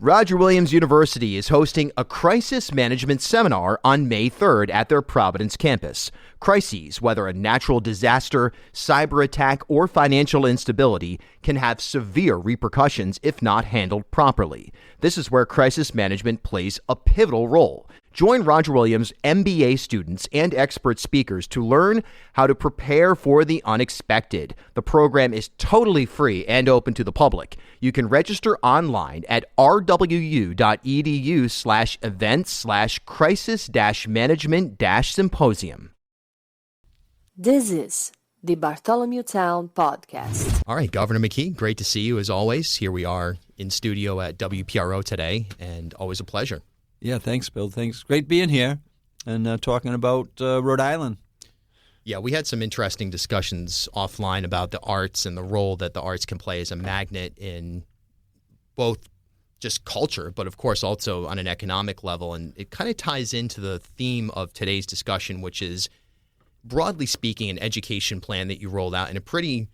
Roger Williams University is hosting a crisis management seminar on May 3rd at their Providence campus. Crises, whether a natural disaster, cyber attack, or financial instability, can have severe repercussions if not handled properly. This is where crisis management plays a pivotal role. Join Roger Williams MBA students and expert speakers to learn how to prepare for the unexpected. The program is totally free and open to the public. You can register online at rwu.edu/events/crisis-management-symposium. This is the Bartholomew Town Podcast. All right, Governor McKee, great to see you as always. Here we are in studio at WPRO today, and always a pleasure. Yeah, thanks, Bill. Thanks. Great being here and talking about Rhode Island. Yeah, we had some interesting discussions offline about the arts and the role that the arts can play as a magnet in both just culture, but of course also on an economic level. And it kind of ties into the theme of today's discussion, which is, broadly speaking, an education plan that you rolled out in a pretty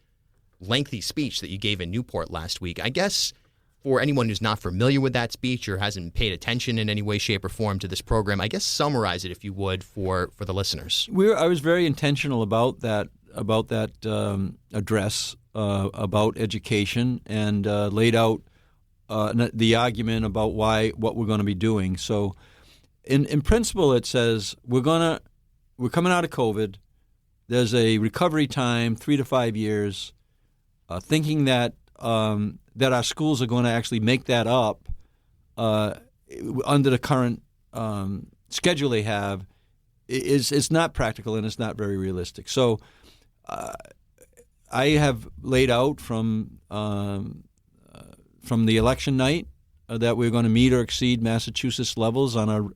lengthy speech that you gave in Newport last week. I guess for anyone who's not familiar with that speech or hasn't paid attention in any way, shape, or form to this program, I guess summarize it, if you would, for the listeners. I was very intentional about that address about education and laid out the argument about what we're going to be doing. So, in principle, it says we're coming out of COVID. There's a recovery time, 3 to 5 years. Thinking that our schools are going to actually make that up under the current schedule they have is not practical and it's not very realistic. So I have laid out from the election night that we're going to meet or exceed Massachusetts levels on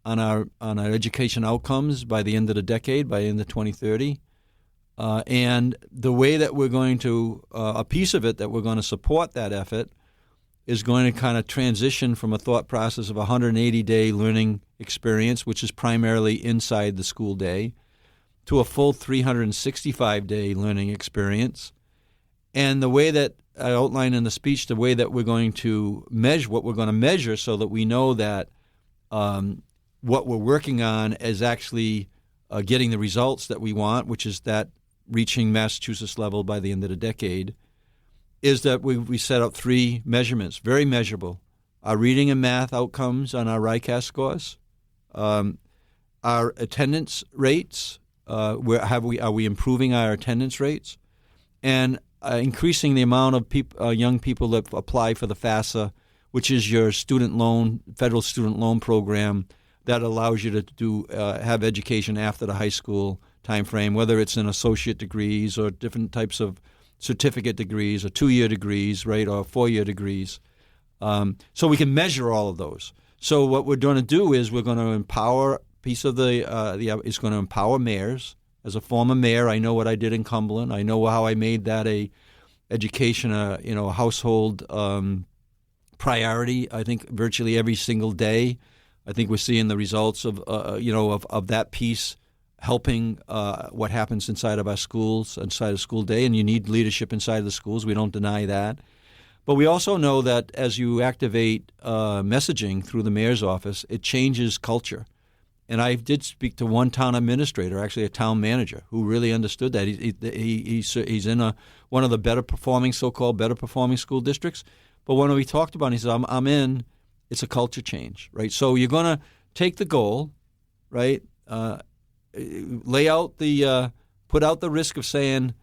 our education outcomes by the end of the decade, by the end of 2030. And the way that we're going to, a piece of it that we're going to support that effort is going to kind of transition from a thought process of a 180-day learning experience, which is primarily inside the school day, to a full 365-day learning experience. And the way that I outlined in the speech, the way that we're going to measure, what we're going to measure so that we know that what we're working on is actually getting the results that we want, which is that reaching Massachusetts level by the end of the decade, is that we set up 3 measurements, very measurable. Our reading and math outcomes on our RICAS scores, our attendance rates, are we improving our attendance rates, and increasing the amount of young people that apply for the FAFSA, which is your federal student loan program that allows you to have education after the high school time frame, whether it's in associate degrees or different types of certificate degrees or 2-year degrees, right, or 4-year degrees. So we can measure all of those. So what we're going to do is we're going to empower is going to empower mayors. As a former mayor, I know what I did in Cumberland. I know how I made that a household priority. I think virtually every single day. I think we're seeing the results of that piece helping what happens inside of our schools, inside of school day, and you need leadership inside of the schools. We don't deny that. But we also know that as you activate messaging through the mayor's office, it changes culture. And I did speak to one town administrator, actually a town manager, who really understood that. He's in one of the so-called better performing school districts. But when we talked about it, he said, I'm in. It's a culture change, right? So you're going to take the goal, right? Put out the risk of saying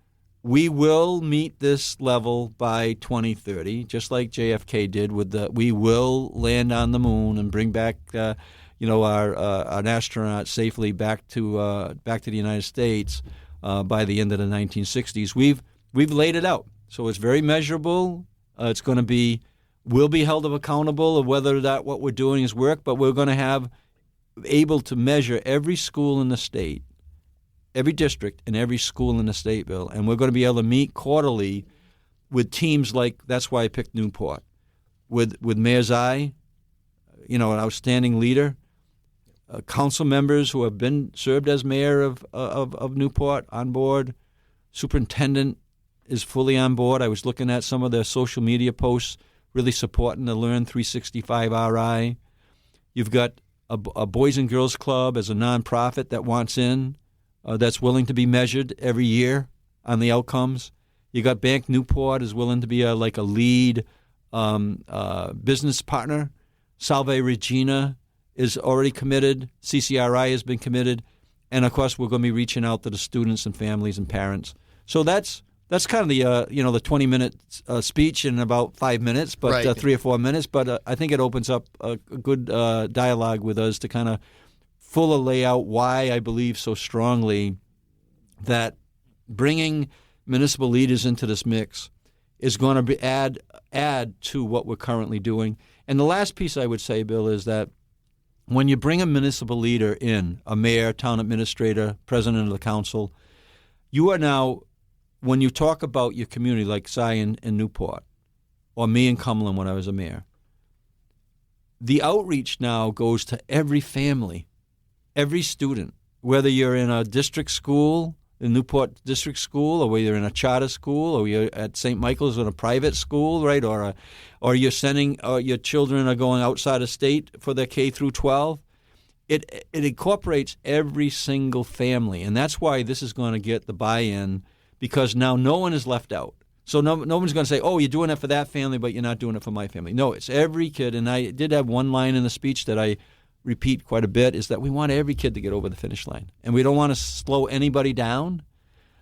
we will meet this level by 2030, just like JFK did we will land on the moon and bring back an astronaut safely back to the United States by the end of the 1960s. We've laid it out, so it's very measurable. It's going to be. We'll be held accountable of whether that what we're doing is work, but we're going to have able to measure every school in the state, every district and every school in the state, Bill, and we're going to be able to meet quarterly with teams like, that's why I picked Newport, with Mayor's Eye, an outstanding leader, council members who have been served as mayor of Newport on board, superintendent is fully on board. I was looking at some of their social media posts really supporting the Learn 365 RI. You've got a Boys and Girls Club as a nonprofit that wants in, that's willing to be measured every year on the outcomes. You got Bank Newport is willing to be a lead business partner. Salve Regina is already committed. CCRI has been committed. And, of course, we're going to be reaching out to the students and families and parents. So that's kind of the the 20-minute speech in about 5 minutes, but right. 3 or 4 minutes. But I think it opens up a good dialogue with us to kind of fully lay out why I believe so strongly that bringing municipal leaders into this mix is going to add to what we're currently doing. And the last piece I would say, Bill, is that when you bring a municipal leader in, a mayor, town administrator, president of the council, you are now, when you talk about your community like Zion and Newport, or me in Cumberland when I was a mayor, the outreach now goes to every family, every student, whether you're in a district school, in Newport District School, or whether you're in a charter school, or you're at St. Michael's in a private school, right? Or you're sending your children are going outside of state for their K through 12. It incorporates every single family, and that's why this is going to get the buy-in, because now no one is left out. So no one's going to say, "Oh, you're doing it for that family, but you're not doing it for my family." No, it's every kid. And I did have one line in the speech that I repeat quite a bit, is that we want every kid to get over the finish line, and we don't want to slow anybody down.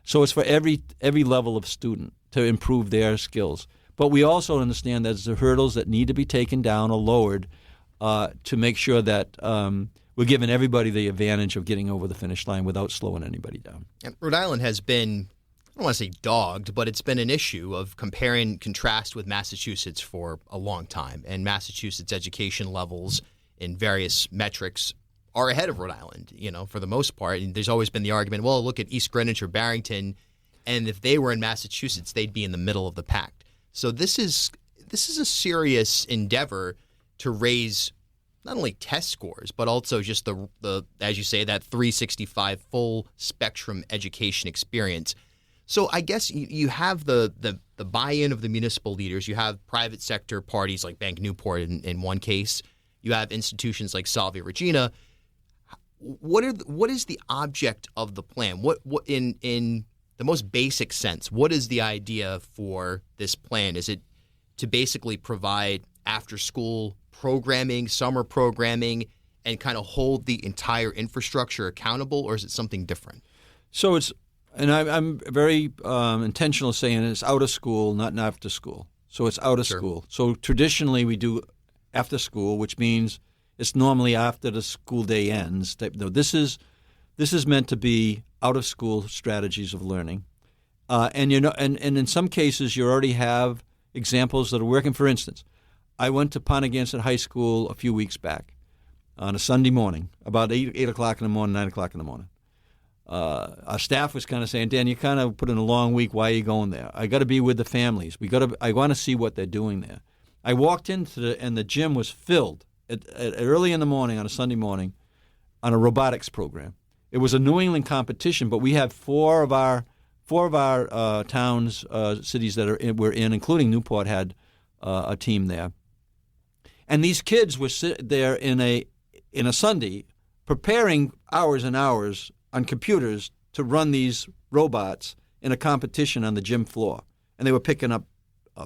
So it's for every level of student to improve their skills. But we also understand that there's hurdles that need to be taken down or lowered to make sure that we're giving everybody the advantage of getting over the finish line without slowing anybody down. And Rhode Island has been, I don't want to say dogged, but it's been an issue of compare and contrast with Massachusetts for a long time. And Massachusetts education levels in various metrics are ahead of Rhode Island, for the most part. And there's always been the argument, well, look at East Greenwich or Barrington, and if they were in Massachusetts, they'd be in the middle of the pack. So this is a serious endeavor to raise not only test scores, but also just the as you say, that 365 full spectrum education experience. So I guess you have the buy-in of the municipal leaders. You have private sector parties like Bank Newport in one case. You have institutions like Salve Regina. What is the object of the plan? What in the most basic sense, what is the idea for this plan? Is it to basically provide after-school programming, summer programming, and kind of hold the entire infrastructure accountable, or is it something different? So I'm very intentional saying it's out of school, not after school. So it's out of school. So traditionally we do after school, which means it's normally after the school day ends. This is meant to be out of school strategies of learning, and in some cases you already have examples that are working. For instance, I went to Pontiac High School a few weeks back on a Sunday morning, about 8 o'clock in the morning, 9 o'clock in the morning. Our staff was kind of saying, "Dan, you kind of put in a long week. Why are you going there?" I got to be with the families. I want to see what they're doing there. I walked into and the gym was filled at early in the morning on a Sunday morning on a robotics program. It was a New England competition, but we had four of our towns, cities that we're in, including Newport, had a team there. And these kids were there in a Sunday, preparing hours and hours on computers to run these robots in a competition on the gym floor. And they were picking up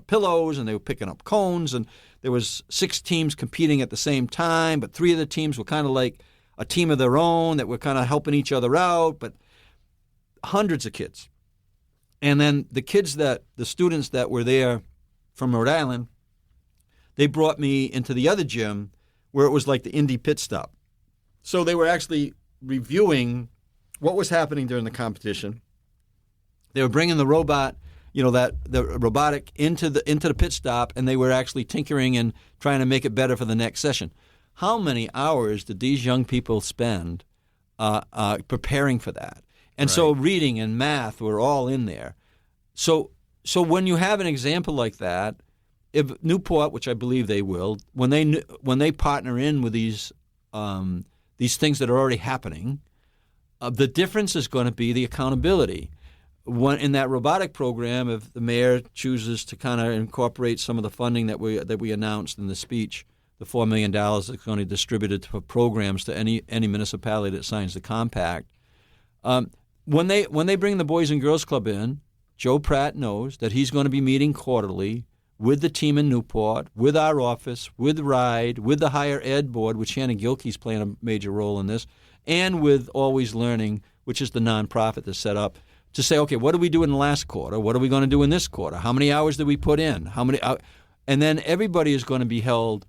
pillows, and they were picking up cones, and there was 6 teams competing at the same time, but 3 of the teams were kind of like a team of their own that were kind of helping each other out, but hundreds of kids. And then the students that were there from Rhode Island, they brought me into the other gym where it was like the Indy pit stop. So they were actually reviewing what was happening during the competition. They were bringing the robot, the robotic into the pit stop, and they were actually tinkering and trying to make it better for the next session. How many hours did these young people spend preparing for that? And right. So reading and math were all in there. So when you have an example like that, if Newport, which I believe they will, when they partner in with these things that are already happening, the difference is going to be the accountability. in that robotic program, if the mayor chooses to kind of incorporate some of the funding that we announced in the speech, the $4 million that's going to be distributed for programs to any municipality that signs the compact. When they bring the Boys and Girls Club in, Joe Pratt knows that he's going to be meeting quarterly with the team in Newport, with our office, with Rhode, with the higher ed board, which Shannon Gilkey's playing a major role in this, and with Always Learning, which is the nonprofit that's set up to say, okay, what did we do in the last quarter? What are we going to do in this quarter? How many hours did we put in? How many? And then everybody is going to be held,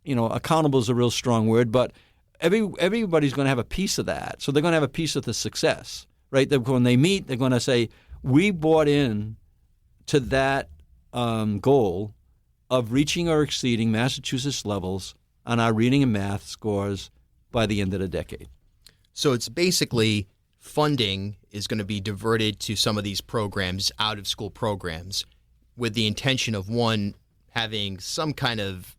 accountable is a real strong word, but everybody's going to have a piece of that. So they're going to have a piece of the success, right? When they meet, they're going to say, we bought in to that goal of reaching or exceeding Massachusetts levels on our reading and math scores by the end of the decade. So it's basically funding is going to be diverted to some of these programs, out-of-school programs, with the intention of, one, having some kind of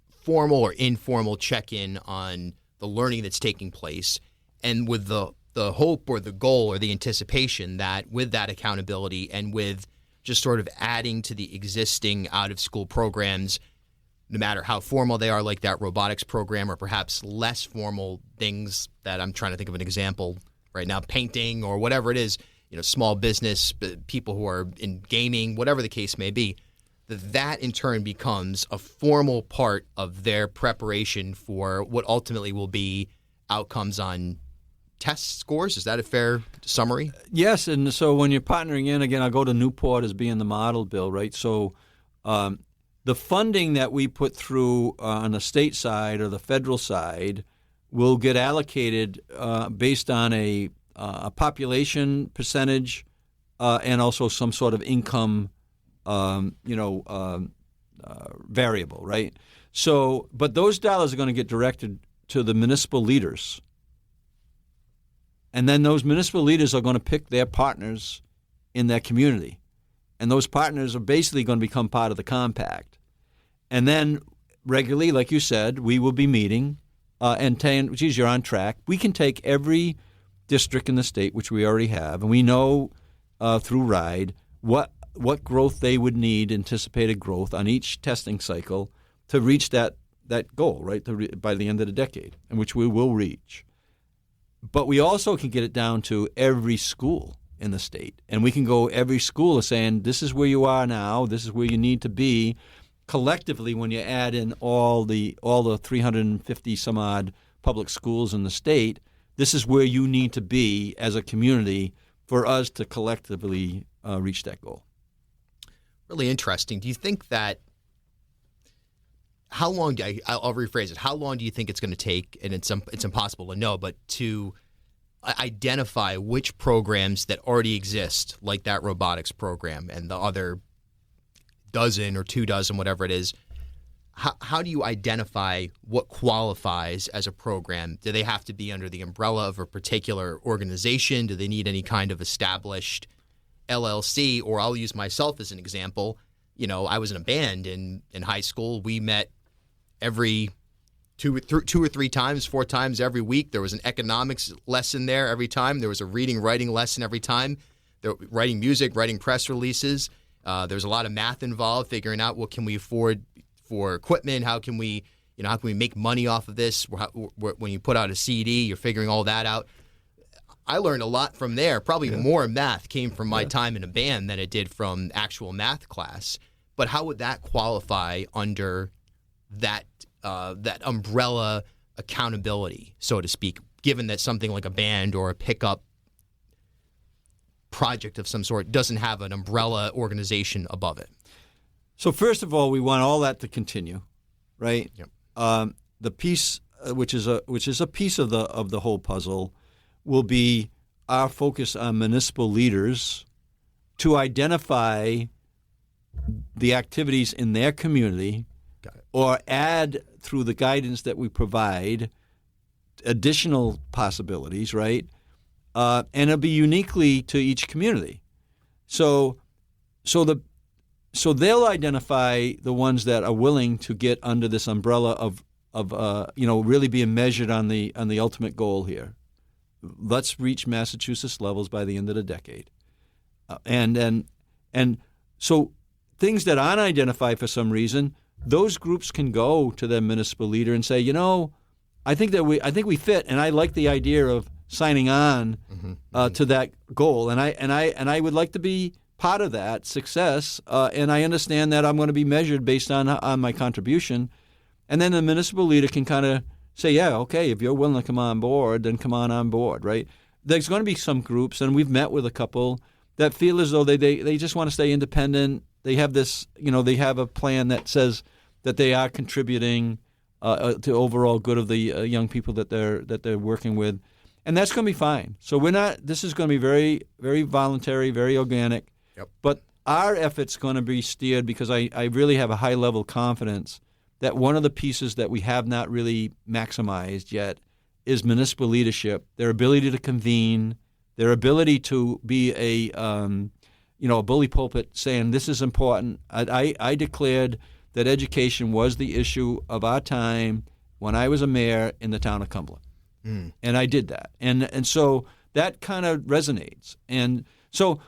formal or informal check-in on the learning that's taking place, and with the hope or the goal or the anticipation that with that accountability and with just sort of adding to the existing out-of-school programs, no matter how formal they are, like that robotics program, or perhaps less formal things that I'm trying to think of an example right now, painting or whatever it is, small business, people who are in gaming, whatever the case may be, that in turn becomes a formal part of their preparation for what ultimately will be outcomes on test scores. Is that a fair summary? Yes, and so when you're partnering in, again, I'll go to Newport as being the model, Bill, right? So the funding that we put through on the state side or the federal side will get allocated based on a population percentage and also some sort of income, variable, right? So, but those dollars are going to get directed to the municipal leaders. And then those municipal leaders are going to pick their partners in their community. And those partners are basically going to become part of the compact. And then regularly, like you said, we will be meeting and saying, geez, you're on track. We can take every district in the state, which we already have, and we know through Rhode what growth they would need, anticipated growth on each testing cycle to reach that goal, right, by the end of the decade, and which we will reach. But we also can get it down to every school in the state. And we can go every school saying, this is where you are now, this is where you need to be. Collectively, when you add in all the 350 some odd public schools in the state, this is where you need to be as a community for us to collectively reach that goal. Really interesting. Do you think that I'll rephrase it. How long do you think it's going to take, and it's impossible to know, but to identify which programs that already exist, like that robotics program and the other dozen or 24, whatever it is, how do you identify what qualifies as a program? Do they have to be under the umbrella of a particular organization? Do they need any kind of established LLC? Or I'll use myself as an example. I was in a band in high school. We met every two or three times, 4 times every week. There was an economics lesson there every time. There was a reading, writing lesson every time. Writing music, writing press releases. There's a lot of math involved, figuring out what can we afford for equipment. How can we make money off of this? When you put out a CD, you're figuring all that out. I learned a lot from there. Probably more math came from my time in a band than it did from actual math class. But how would that qualify under that umbrella accountability, so to speak, given that something like a band or a pickup project of some sort doesn't have an umbrella organization above it? So first of all, we want all that to continue, right? Yep. The piece, which is a piece of the whole puzzle, will be our focus on municipal leaders to identify the activities in their community, or add through the guidance that we provide additional possibilities, right? And it'll be uniquely to each community. So they'll identify the ones that are willing to get under this umbrella of really being measured on the ultimate goal here, let's reach Massachusetts levels by the end of the decade. And so things that aren't identified for some reason, those groups can go to their municipal leader and say, I think we fit, and I like the idea of signing on to that goal, and I would like to be part of that success, and I understand that I'm going to be measured based on my contribution, and then the municipal leader can kind of say, yeah, okay, if you're willing to come on board, then come on board, right? There's going to be some groups, and we've met with a couple that feel as though they just want to stay independent. They have this, they have a plan that says that they are contributing to overall good of the young people that they're working with, and that's going to be fine. So this is going to be very, very voluntary, very organic. Yep. But our effort's going to be steered because I really have a high level of confidence that one of the pieces that we have not really maximized yet is municipal leadership, their ability to convene, their ability to be a bully pulpit saying this is important. I declared that education was the issue of our time when I was a mayor in the town of Cumberland. And I did that. And so that kind of resonates. And so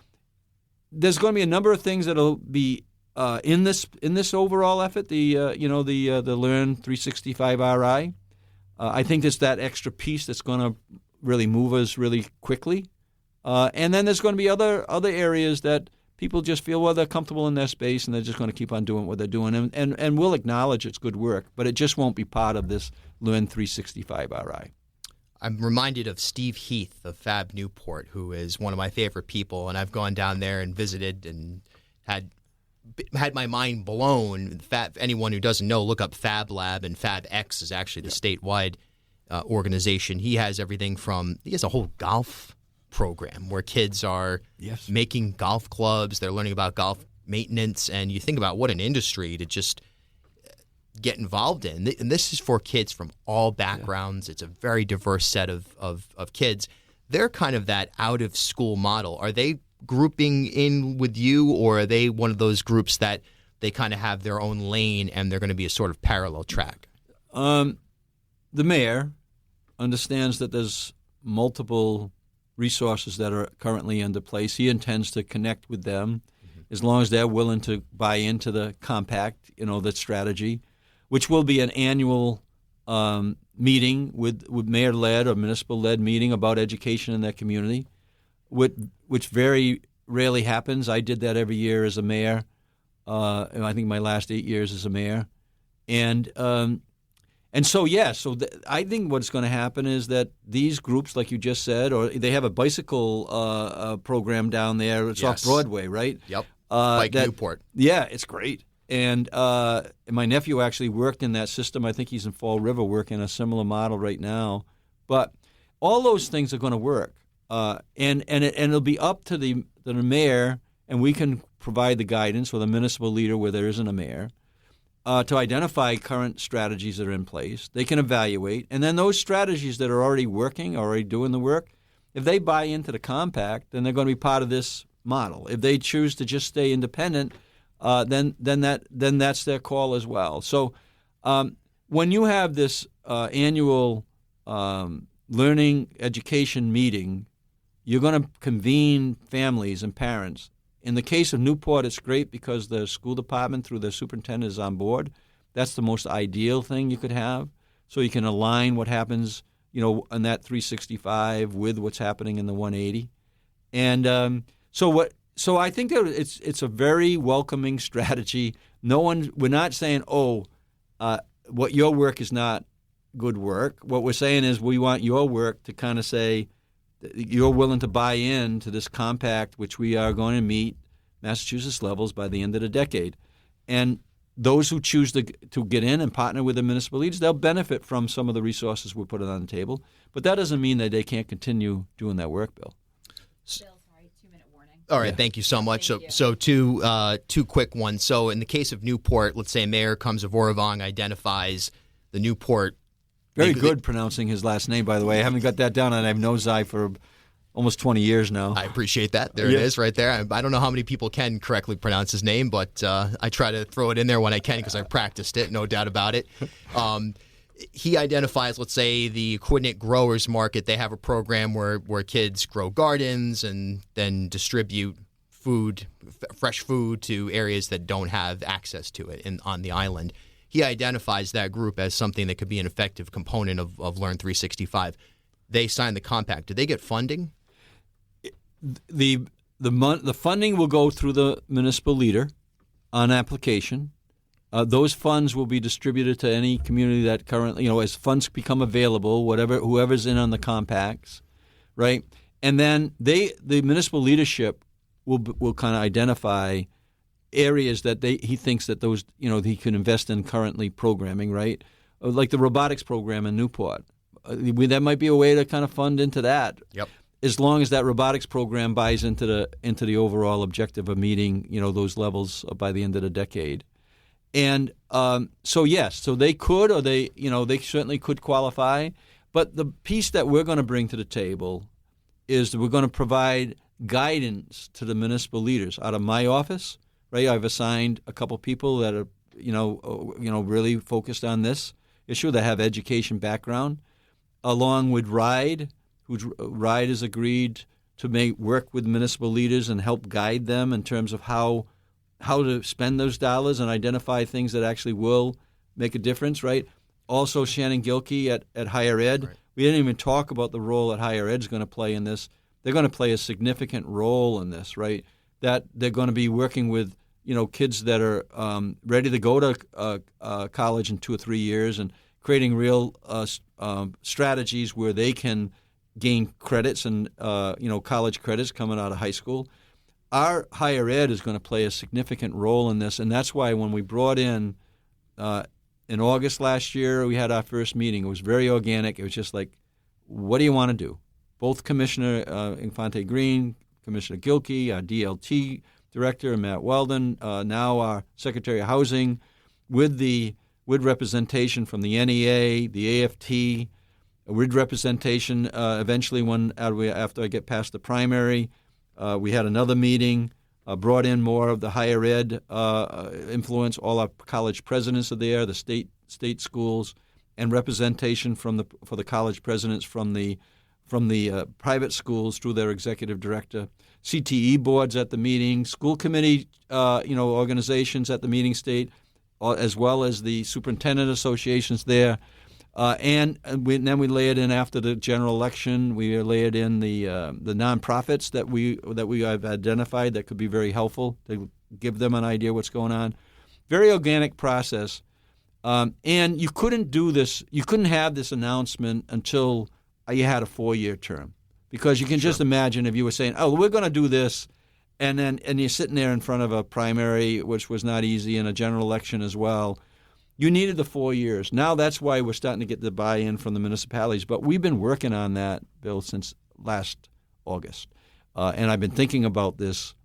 there's going to be a number of things that'll be in this overall effort, the Learn 365 RI. I think it's that extra piece that's going to really move us really quickly. And then there's going to be other areas that people just feel, well, they're comfortable in their space and they're just going to keep on doing what they're doing. And we'll acknowledge it's good work, but it just won't be part of this Learn 365 RI. I'm reminded of Steve Heath of Fab Newport, who is one of my favorite people, and I've gone down there and visited and had my mind blown. Anyone who doesn't know, look up Fab Lab, and Fab X is actually the statewide organization. He has everything from – he has a whole golf program where kids are making golf clubs. They're learning about golf maintenance, and you think about what an industry to just get involved in. And this is for kids from all backgrounds. It's a very diverse set of kids. They're kind of that out-of-school model. Are they grouping in with you, or are they one of those groups that they kind of have their own lane and they're going to be a sort of parallel track? The mayor understands that there's multiple resources that are currently into place. He intends to connect with them as long as they're willing to buy into the compact, the strategy, which will be an annual meeting with mayor-led or municipal-led meeting about education in their community, which very rarely happens. I did that every year as a mayor, and I think my last 8 years as a mayor. And so I think what's going to happen is that these groups, like you just said, or they have a bicycle program down there. It's off Broadway, right? Yep. Like Newport. Yeah, it's great. And my nephew actually worked in that system. I think he's in Fall River working a similar model right now. But all those things are going to work. And it'll be up to the mayor, and we can provide the guidance, or the municipal leader where there isn't a mayor, to identify current strategies that are in place. They can evaluate. And then those strategies that are already working, already doing the work, if they buy into the compact, then they're going to be part of this model. If they choose to just stay independent, then that's their call as well. So when you have this annual learning education meeting, you're going to convene families and parents. In the case of Newport, it's great because the school department through their superintendent is on board. That's the most ideal thing you could have. So you can align what happens, in that 365 with what's happening in the 180. And so I think that it's a very welcoming strategy. We're not saying, what your work is not good work. What we're saying is we want your work to kind of say you're willing to buy in to this compact, which we are going to meet Massachusetts levels by the end of the decade. And those who choose to get in and partner with the municipal leaders, they'll benefit from some of the resources we're putting on the table. But that doesn't mean that they can't continue doing that work, Bill. All right, thank you so much. So two quick ones. So in the case of Newport, let's say a mayor comes of Orevong, identifies the Newport. Very good pronouncing his last name, by the way. I haven't got that down, and I've known Zai for almost 20 years now. I appreciate that. There it is right there. I don't know how many people can correctly pronounce his name, but I try to throw it in there when I can because I've practiced it, no doubt about it. he identifies, let's say, the Aquidneck Growers Market. They have a program where kids grow gardens and then distribute fresh food to areas that don't have access to it on the island. He identifies that group as something that could be an effective component of Learn 365. They sign the compact. Do they get funding? The funding will go through the municipal leader on application. Those funds will be distributed to any community that currently, as funds become available, whoever's in on the compacts, right? And then the municipal leadership will kind of identify areas that he thinks that those, he can invest in currently programming, right? Like the robotics program in Newport. That might be a way to kind of fund into that. Yep. As long as that robotics program buys into the overall objective of meeting, those levels by the end of the decade. And so they could, or they certainly could qualify. But the piece that we're going to bring to the table is that we're going to provide guidance to the municipal leaders out of my office. Right, I've assigned a couple people that are, really focused on this issue that have education background, along with Rhode, Rhode has agreed to work with municipal leaders and help guide them in terms of how to spend those dollars and identify things that actually will make a difference, right? Also, Shannon Gilkey at Higher Ed. Right. We didn't even talk about the role that Higher Ed is going to play in this. They're going to play a significant role in this, right? That they're going to be working with, kids that are ready to go to college in 2 or 3 years and creating real strategies where they can gain credits and, college credits coming out of high school. Our Higher Ed is going to play a significant role in this, and that's why when we brought in August last year, we had our first meeting. It was very organic. It was just like, what do you want to do? Both Commissioner Infante Green, Commissioner Gilkey, our DLT Director, Matt Weldon, now our Secretary of Housing, with representation from the NEA, the AFT, with representation eventually after I get past the primary. We had another meeting, brought in more of the Higher Ed influence. All our college presidents are there, the state schools, and representation for the college presidents from the private schools through their executive director. CTE boards at the meeting, school committee organizations at the meeting state, as well as the superintendent associations there. And then we layered in after the general election. We layered in the nonprofits that we have identified that could be very helpful to give them an idea what's going on. Very organic process, and you couldn't do this. You couldn't have this announcement until you had a 4-year term, because you can just imagine if you were saying, "Oh, we're going to do this," and you're sitting there in front of a primary, which was not easy, and a general election as well. You needed the 4 years. Now that's why we're starting to get the buy-in from the municipalities. But we've been working on that, Bill, since last August. And I've been thinking about this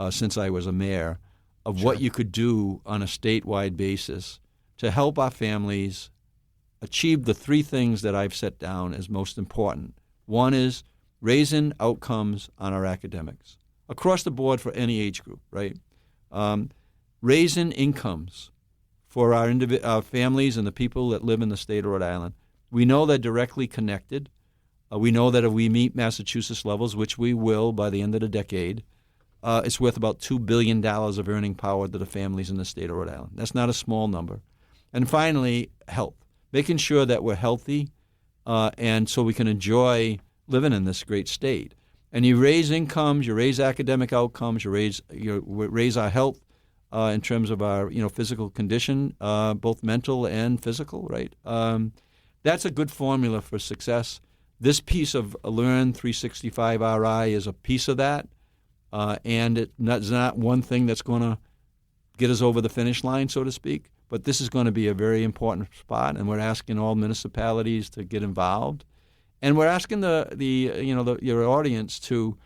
since I was a mayor, of what you could do on a statewide basis to help our families achieve the 3 things that I've set down as most important. One is raising outcomes on our academics, across the board for any age group, right? Raising incomes for our families and the people that live in the state of Rhode Island. We know they're directly connected. We know that if we meet Massachusetts levels, which we will by the end of the decade, it's worth about $2 billion of earning power to the families in the state of Rhode Island. That's not a small number. And finally, health, making sure that we're healthy and so we can enjoy living in this great state. And you raise incomes, you raise academic outcomes, you raise our health in terms of our physical condition, both mental and physical, right? That's a good formula for success. This piece of Learn 365 RI is a piece of that, and it's not one thing that's going to get us over the finish line, so to speak, but this is going to be a very important spot, and we're asking all municipalities to get involved. And we're asking your audience to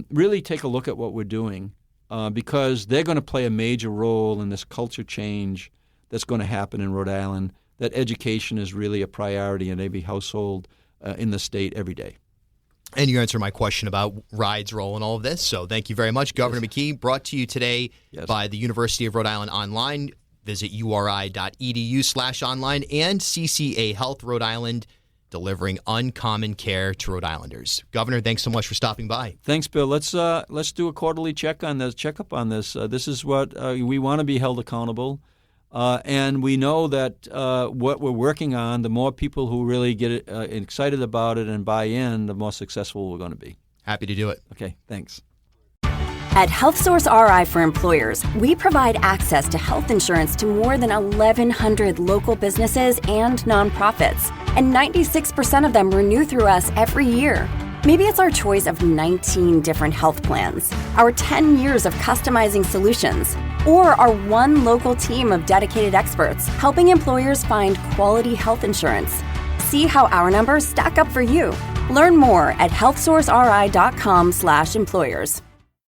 really take a look at what we're doing, because they're going to play a major role in this culture change that's going to happen in Rhode Island, that education is really a priority in every household in the state every day. And you answered my question about Rhode's role in all of this, so thank you very much. Governor McKee, brought to you today by the University of Rhode Island Online. Visit uri.edu/online and CCA Health Rhode Island, delivering uncommon care to Rhode Islanders. Governor, thanks so much for stopping by. Thanks, Bill. Let's do a quarterly checkup on this. This is what we want to be held accountable, and we know that what we're working on, the more people who really get excited about it and buy in, the more successful we're going to be. Happy to do it. Okay, thanks. At HealthSource RI for Employers, we provide access to health insurance to more than 1,100 local businesses and nonprofits, and 96% of them renew through us every year. Maybe it's our choice of 19 different health plans, our 10 years of customizing solutions, or our one local team of dedicated experts helping employers find quality health insurance. See how our numbers stack up for you. Learn more at healthsourceri.com/employers.